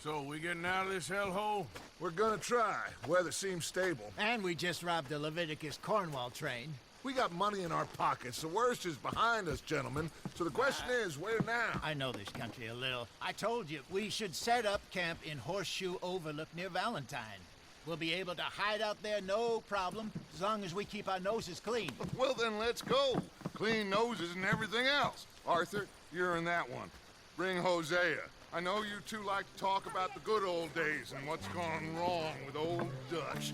So, we getting out of this hellhole? We're gonna try. Weather seems stable. And we just robbed the Leviticus Cornwall train. We got money in our pockets. The worst is behind us, gentlemen. So the question is, where now? I know this country a little. I told you, we should set up camp in Horseshoe Overlook near Valentine. We'll be able to hide out there no problem, as long as we keep our noses clean. Well, then let's go. Clean noses and everything else. Arthur, you're in that one. Bring Hosea. I know you two like to talk about the good old days and what's gone wrong with old Dutch.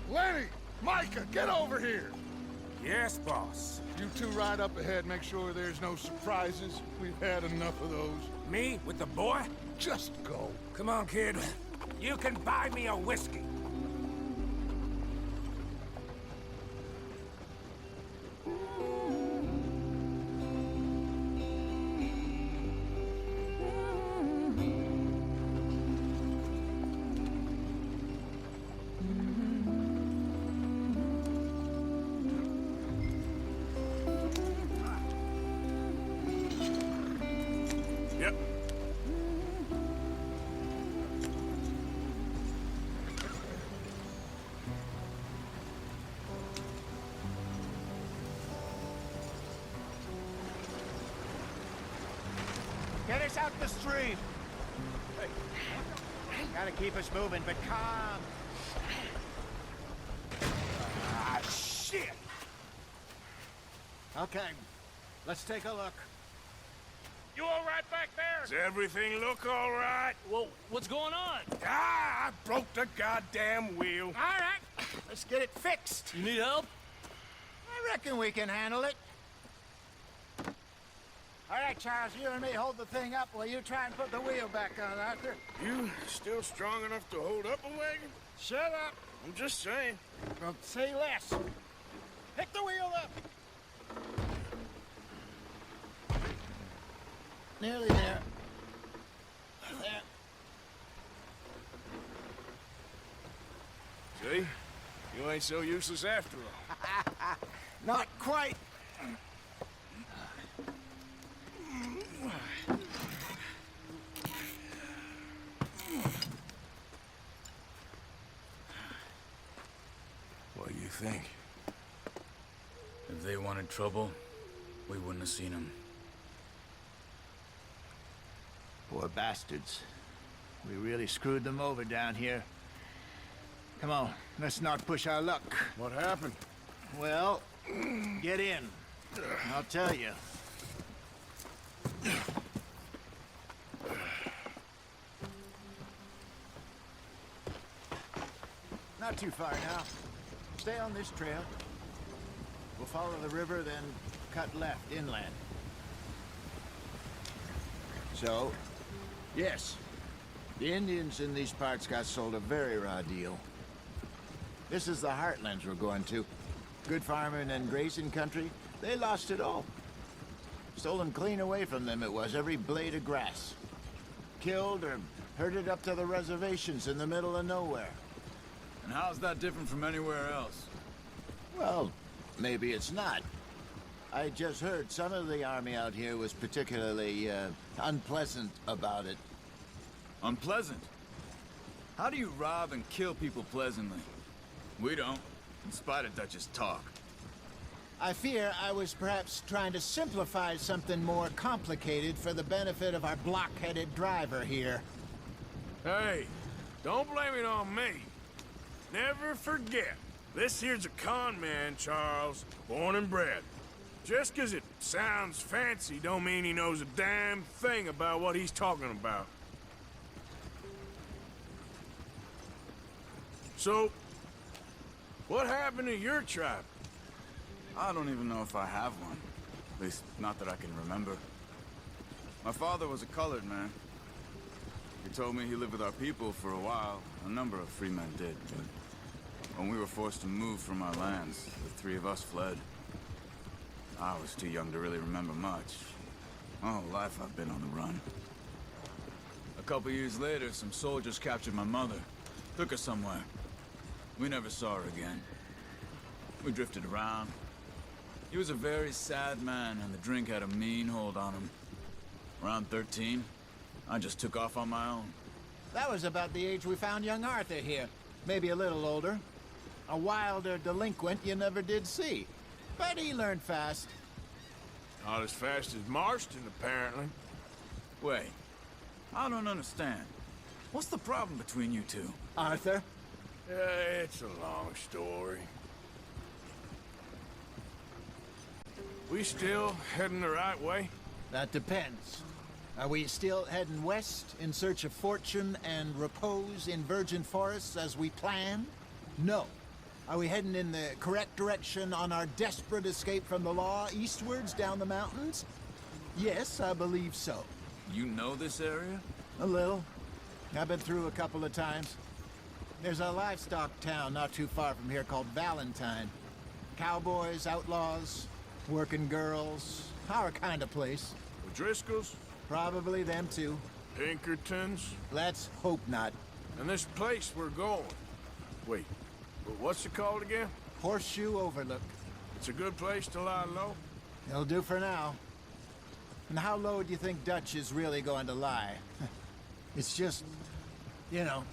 Lenny! Micah, get over here! Yes, boss. You two ride up ahead, make sure there's no surprises. We've had enough of those. Me with the boy? Just go. Come on, kid. You can buy me a whiskey. Yep. Get us out the stream! Gotta keep us moving, but calm. Ah, shit! Okay, let's take a look. You all right back there? Does everything look all right? Well, what's going on? Ah, I broke the goddamn wheel. All right, let's get it fixed. You need help? I reckon we can handle it. All right, Charles, you and me hold the thing up while you try and put the wheel back on, Arthur. You still strong enough to hold up a wagon? Shut up. I'm just saying. Well, say less. Pick the wheel up. Nearly there. There. See? You ain't so useless after all. Not quite. What do you think? If they wanted trouble, we wouldn't have seen them. Poor bastards. We really screwed them over down here. Come on, let's not push our luck. What happened? Well, get in. I'll tell you. Not too far now. Stay on this trail. We'll follow the river, then cut left inland. So, yes, the Indians in these parts got sold a very raw deal. This is the heartlands we're going to. Good farming and grazing country, they lost it all. Stolen clean away from them it was, every blade of grass. Killed or herded up to the reservations in the middle of nowhere. And how's that different from anywhere else? Well, maybe it's not. I just heard some of the army out here was particularly, unpleasant about it. Unpleasant? How do you rob and kill people pleasantly? We don't, in spite of Dutch's talk. I fear I was perhaps trying to simplify something more complicated for the benefit of our blockheaded driver here. Hey, don't blame it on me. Never forget, this here's a con man, Charles, born and bred. Just 'cause it sounds fancy don't mean he knows a damn thing about what he's talking about. So, what happened to your tribe? I don't even know if I have one. At least, not that I can remember. My father was a colored man. He told me he lived with our people for a while. A number of free men did, but when we were forced to move from our lands, the three of us fled. I was too young to really remember much. My whole life I've been on the run. A couple years later, some soldiers captured my mother. Took her somewhere. We never saw her again. We drifted around. He was a very sad man, and the drink had a mean hold on him. Around 13, I just took off on my own. That was about the age we found young Arthur here. Maybe a little older. A wilder delinquent you never did see. But he learned fast. Not as fast as Marston, apparently. Wait, I don't understand. What's the problem between you two? Arthur? It's a long story. We still heading the right way? That depends. Are we still heading west in search of fortune and repose in virgin forests as we planned? No. Are we heading in the correct direction on our desperate escape from the law eastwards down the mountains? Yes, I believe so. You know this area? A little. I've been through a couple of times. There's a livestock town not too far from here called Valentine. Cowboys, outlaws, working girls, our kind of place. O'Driscolls? Probably them too. Pinkertons? Let's hope not. And this place we're going. Wait, what's it called again? Horseshoe Overlook. It's a good place to lie low? It'll do for now. And how low do you think Dutch is really going to lie? It's just, you know,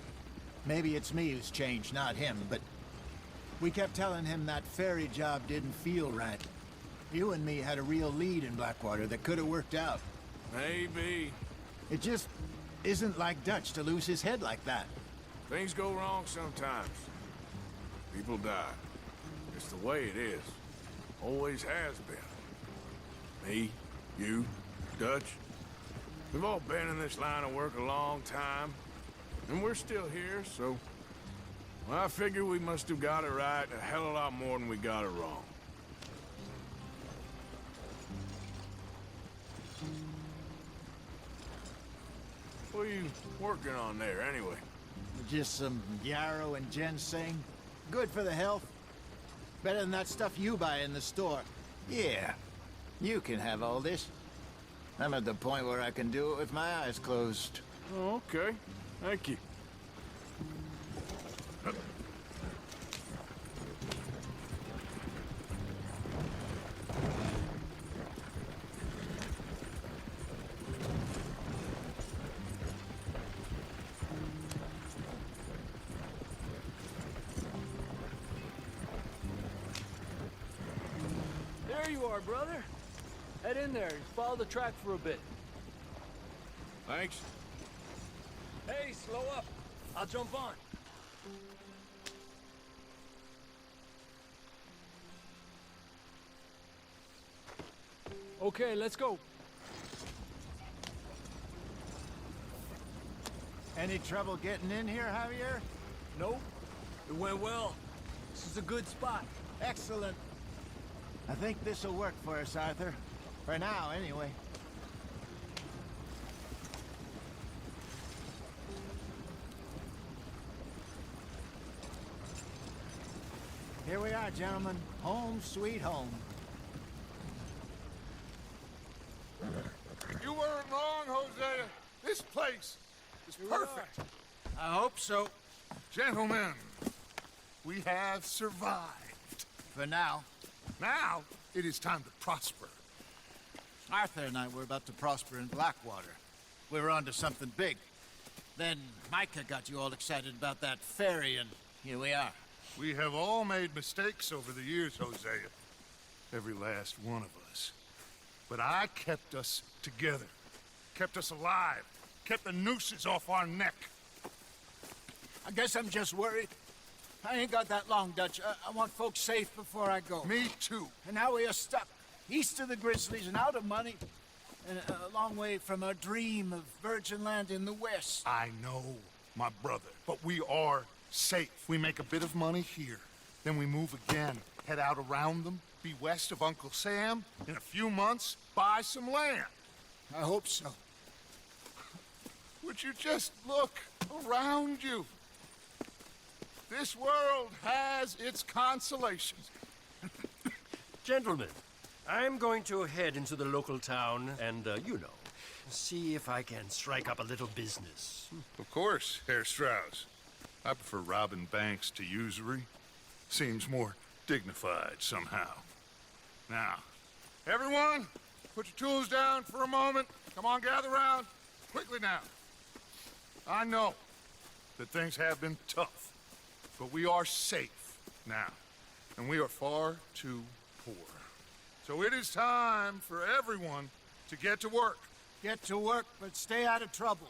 maybe it's me who's changed, not him, but we kept telling him that ferry job didn't feel right. You and me had a real lead in Blackwater that could have worked out. Maybe. It just isn't like Dutch to lose his head like that. Things go wrong sometimes. People die. It's the way it is. Always has been. Me, you, Dutch. We've all been in this line of work a long time. And we're still here, so... Well, I figure we must have got it right a hell of a lot more than we got it wrong. What are you working on there, anyway? Just some yarrow and ginseng. Good for the health. Better than that stuff you buy in the store. Yeah, you can have all this. I'm at the point where I can do it with my eyes closed. Oh, okay. Thank you. There you are, brother. Head in there and follow the track for a bit. Thanks. Hey, slow up. I'll jump on. Okay, let's go. Any trouble getting in here, Javier? Nope. It went well. This is a good spot. Excellent. I think this'll work for us, Arthur. For now, anyway. Here we are, gentlemen. Home sweet home. You weren't wrong, Hosea. This place is perfect. I hope so. Gentlemen, we have survived. For now. Now, it is time to prosper. Arthur and I were about to prosper in Blackwater. We were onto something big. Then Micah got you all excited about that ferry, and here we are. We have all made mistakes over the years, Hosea. every last one of us. But I kept us together, kept us alive, kept the nooses off our neck. I guess I'm just worried. I ain't got that long, Dutch. I want folks safe before I go. Me too. And now we are stuck, east of the Grizzlies and out of money, and a long way from our dream of virgin land in the west. I know, my brother, but we are safe. We make a bit of money here, then we move again, head out around them, be west of Uncle Sam, in a few months, buy some land. I hope so. Would you just look around you? This world has its consolations. Gentlemen, I'm going to head into the local town and, you know, see if I can strike up a little business. Of course, Herr Strauss. I prefer robbing banks to usury. Seems more dignified somehow. Now, everyone, put your tools down for a moment. Come on, gather round. Quickly now. I know that things have been tough, but we are safe now, and we are far too poor. So it is time for everyone to get to work. Get to work, but stay out of trouble.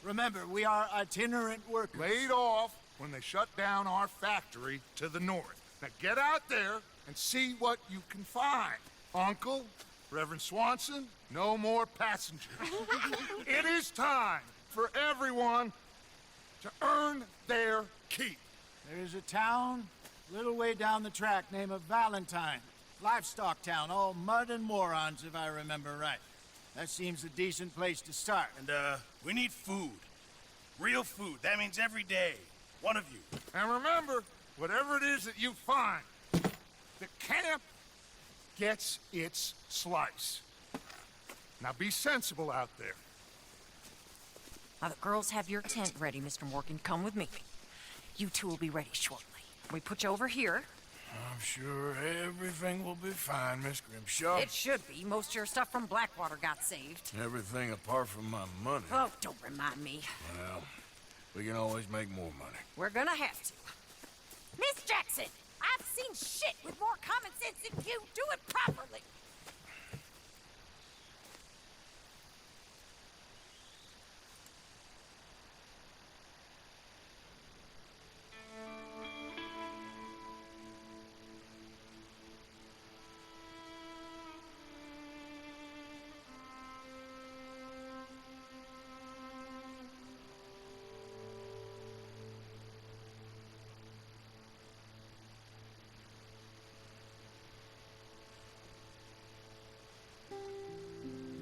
Remember, we are itinerant workers. Laid off when they shut down our factory to the north. Now get out there and see what you can find. Uncle, Reverend Swanson, no more passengers. It is time for everyone to earn their keep. There is a town a little way down the track named Valentine. Livestock town, all mud and morons, if I remember right. That seems a decent place to start. And, we need food. Real food. That means every day. One of you. And remember, whatever it is that you find, the camp gets its slice. Now be sensible out there. Now the girls have your tent ready, Mr. Morgan. Come with me. You two will be ready shortly. We put you over here. I'm sure everything will be fine, Miss Grimshaw. It should be. Most of your stuff from Blackwater got saved. Everything apart from my money. Oh, don't remind me. Well, we can always make more money. We're gonna have to. Miss Jackson, I've seen shit with more common sense than you. Do it properly.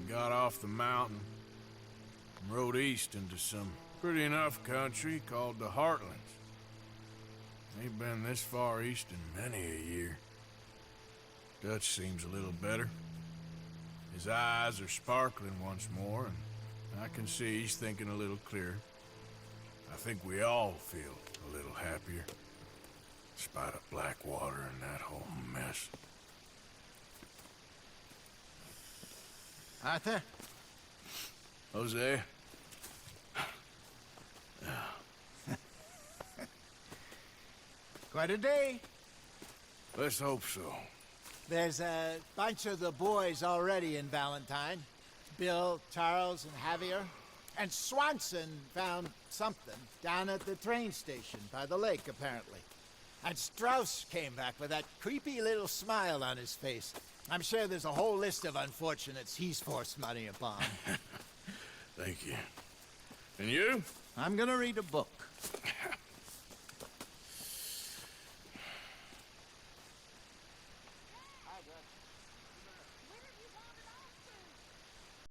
Got off the mountain and rode east into some pretty enough country called the Heartlands. Ain't been this far east in many a year. Dutch seems a little better. His eyes are sparkling once more, and I can see he's thinking a little clearer. I think we all feel a little happier, in spite of Blackwater and that whole mess. Arthur? Jose? Quite a day. Let's hope so. There's a bunch of the boys already in Valentine. Bill, Charles, and Javier. And Swanson found something down at the train station by the lake, apparently. And Strauss came back with that creepy little smile on his face. I'm sure there's a whole list of unfortunates he's forced money upon. Thank you. And you? I'm gonna read a book.